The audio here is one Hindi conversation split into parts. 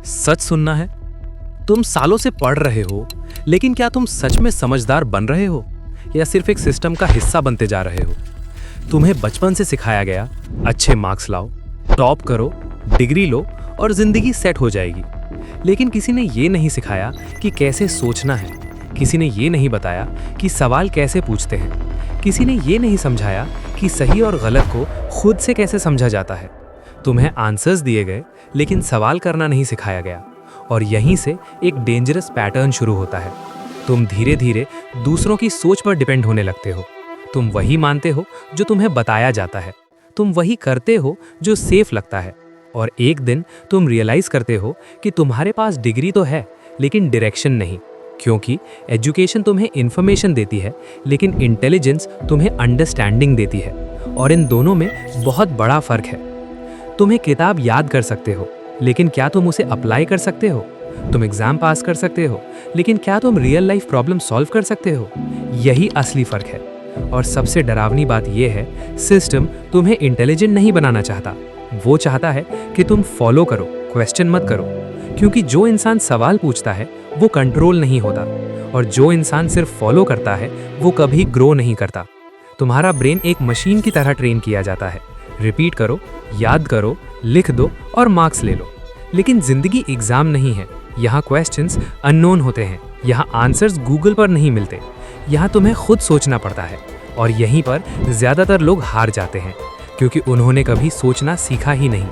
सच सुनना है। तुम सालों से पढ़ रहे हो, लेकिन क्या तुम सच में समझदार बन रहे हो या सिर्फ एक सिस्टम का हिस्सा बनते जा रहे हो? तुम्हें बचपन से सिखाया गया, अच्छे मार्क्स लाओ, टॉप करो, डिग्री लो और जिंदगी सेट हो जाएगी। लेकिन किसी ने ये नहीं सिखाया कि कैसे सोचना है। किसी ने ये नहीं बताया कि सवाल कैसे पूछते हैं। किसी ने ये नहीं समझाया कि सही और गलत को खुद से कैसे समझा जाता है। तुम्हें आंसर्स दिए गए, लेकिन सवाल करना नहीं सिखाया गया। और यहीं से एक डेंजरस पैटर्न शुरू होता है। तुम धीरे धीरे दूसरों की सोच पर डिपेंड होने लगते हो। तुम वही मानते हो जो तुम्हें बताया जाता है। तुम वही करते हो जो सेफ लगता है। और एक दिन तुम रियलाइज करते हो कि तुम्हारे पास डिग्री तो है, लेकिन डायरेक्शन नहीं। क्योंकि एजुकेशन तुम्हें इंफॉर्मेशन देती है, लेकिन इंटेलिजेंस तुम्हें अंडरस्टैंडिंग देती है। और इन दोनों में बहुत बड़ा फर्क है। तुम एक किताब याद कर सकते हो, लेकिन क्या तुम उसे अप्लाई कर सकते हो? तुम एग्जाम पास कर सकते हो, लेकिन क्या तुम रियल लाइफ प्रॉब्लम सॉल्व कर सकते हो? यही असली फर्क है। और सबसे डरावनी बात यह है, सिस्टम तुम्हें इंटेलिजेंट नहीं बनाना चाहता। वो चाहता है कि तुम फॉलो करो, क्वेश्चन मत करो। क्योंकि जो इंसान सवाल पूछता है वो कंट्रोल नहीं होता, और जो इंसान सिर्फ फॉलो करता है वो कभी ग्रो नहीं करता। तुम्हारा ब्रेन एक मशीन की तरह ट्रेन किया जाता है। रिपीट करो, याद करो, लिख दो और मार्क्स ले लो। लेकिन जिंदगी एग्जाम नहीं है। यहाँ क्वेश्चंस अननोन होते हैं। यहाँ आंसर्स गूगल पर नहीं मिलते। यहाँ तुम्हें खुद सोचना पड़ता है। और यहीं पर ज्यादातर लोग हार जाते हैं, क्योंकि उन्होंने कभी सोचना सीखा ही नहीं।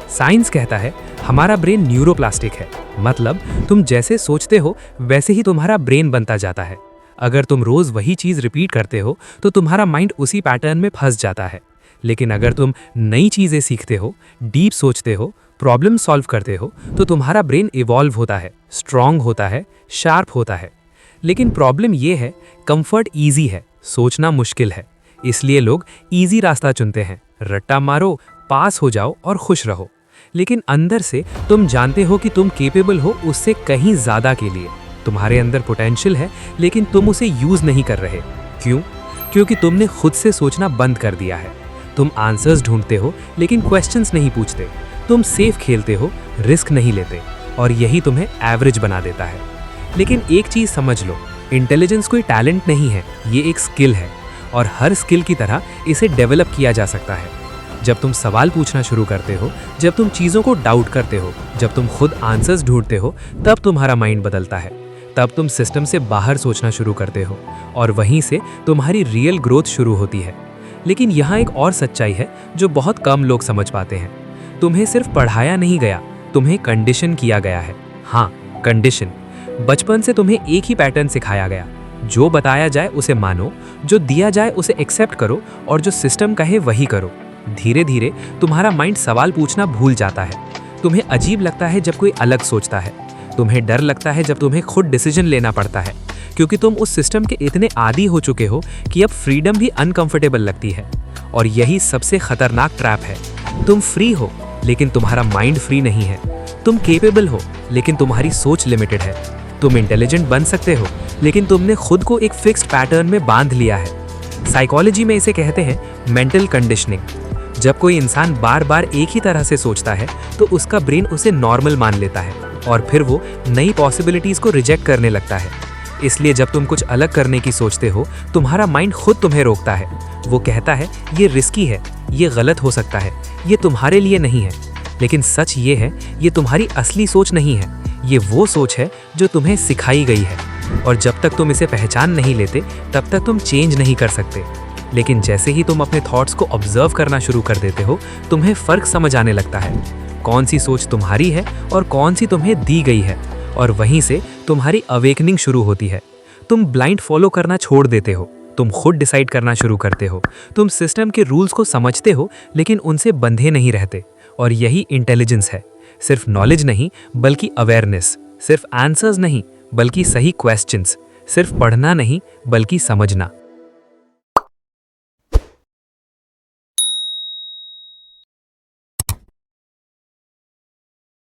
साइंस कहता है हमारा ब्रेन न्यूरोप्लास्टिक है, मतलब तुम जैसे सोचते हो वैसे ही तुम्हारा ब्रेन बनता जाता है। अगर तुम रोज वही चीज रिपीट करते हो तो तुम्हारा माइंड उसी पैटर्न में फंस जाता है। लेकिन अगर तुम नई चीजें सीखते हो, डीप सोचते हो, प्रॉब्लम सॉल्व करते हो, तो तुम्हारा ब्रेन इवॉल्व होता है, स्ट्रांग होता है, शार्प होता है। लेकिन प्रॉब्लम यह है, कंफर्ट ईजी है, सोचना मुश्किल है। इसलिए लोग ईजी रास्ता चुनते हैं। रट्टा मारो, पास हो जाओ और खुश रहो। लेकिन अंदर से तुम जानते हो कि तुम केपेबल हो उससे कहीं ज्यादा के लिए। तुम्हारे अंदर पोटेंशियल है, लेकिन तुम उसे यूज नहीं कर रहे। क्यों? क्योंकि तुमने खुद से सोचना बंद कर दिया है। तुम आंसर्स ढूंढते हो, लेकिन क्वेश्चंस नहीं पूछते। तुम सेफ खेलते हो, रिस्क नहीं लेते। और यही तुम्हें एवरेज बना देता है। लेकिन एक चीज समझ लो, इंटेलिजेंस कोई टैलेंट नहीं है, ये एक स्किल है। और हर स्किल की तरह इसे डेवलप किया जा सकता है। जब तुम सवाल पूछना शुरू करते हो, जब तुम चीज़ों को डाउट करते हो, जब तुम खुद आंसर्स ढूंढते हो, तब तुम्हारा माइंड बदलता है। तब तुम सिस्टम से बाहर सोचना शुरू करते हो, और वहीं से तुम्हारी रियल ग्रोथ शुरू होती है। लेकिन यहाँ एक और सच्चाई है जो बहुत कम लोग समझ पाते हैं। तुम्हें सिर्फ पढ़ाया नहीं गया, तुम्हें कंडीशन किया गया है। हाँ, कंडीशन। बचपन से तुम्हें एक ही पैटर्न सिखाया गया। जो बताया जाए उसे मानो, जो दिया जाए उसे एक्सेप्ट करो, और जो सिस्टम कहे वही करो। धीरे धीरे तुम्हारा माइंड सवाल पूछना भूल जाता है। तुम्हें अजीब लगता है जब कोई अलग सोचता है। तुम्हें डर लगता है जब तुम्हें खुद डिसीजन लेना पड़ता है, क्योंकि तुम उस सिस्टम के इतने आदी हो चुके हो कि अब फ्रीडम भी अनकंफर्टेबल लगती है। और यही सबसे खतरनाक ट्रैप है। तुम फ्री हो, लेकिन तुम्हारा माइंड फ्री नहीं है। तुम केपेबल हो, लेकिन तुम्हारी सोच लिमिटेड है। तुम इंटेलिजेंट बन सकते हो, लेकिन तुमने खुद को एक फिक्स्ड पैटर्न में बांध लिया है। साइकोलॉजी में इसे कहते हैं मेंटल कंडीशनिंग। जब कोई इंसान बार बार एक ही तरह से सोचता है, तो उसका ब्रेन उसे नॉर्मल मान लेता है, और फिर वो नई पॉसिबिलिटीज को रिजेक्ट करने लगता है। इसलिए जब तुम कुछ अलग करने की सोचते हो, तुम्हारा माइंड खुद तुम्हें रोकता है। वो कहता है ये रिस्की है, ये गलत हो सकता है, ये तुम्हारे लिए नहीं है। लेकिन सच ये है, ये तुम्हारी असली सोच नहीं है। ये वो सोच है जो तुम्हें सिखाई गई है। और जब तक तुम इसे पहचान नहीं लेते, तब तक तुम चेंज नहीं कर सकते। लेकिन जैसे ही तुम अपने थॉट्स को ऑब्जर्व करना शुरू कर देते हो, तुम्हें फर्क समझ आने लगता है। कौन सी सोच तुम्हारी है और कौन सी तुम्हें दी गई है। और वहीं से तुम्हारी अवेकनिंग शुरू होती है। तुम ब्लाइंड फॉलो करना छोड़ देते हो। तुम खुद डिसाइड करना शुरू करते हो। तुम सिस्टम के रूल्स को समझते हो, लेकिन उनसे बंधे नहीं रहते। और यही इंटेलिजेंस है। सिर्फ नॉलेज नहीं, बल्कि अवेयरनेस। सिर्फ आंसर्स नहीं, बल्कि सही क्वेश्चंस। सिर्फ पढ़ना नहीं, बल्कि समझना।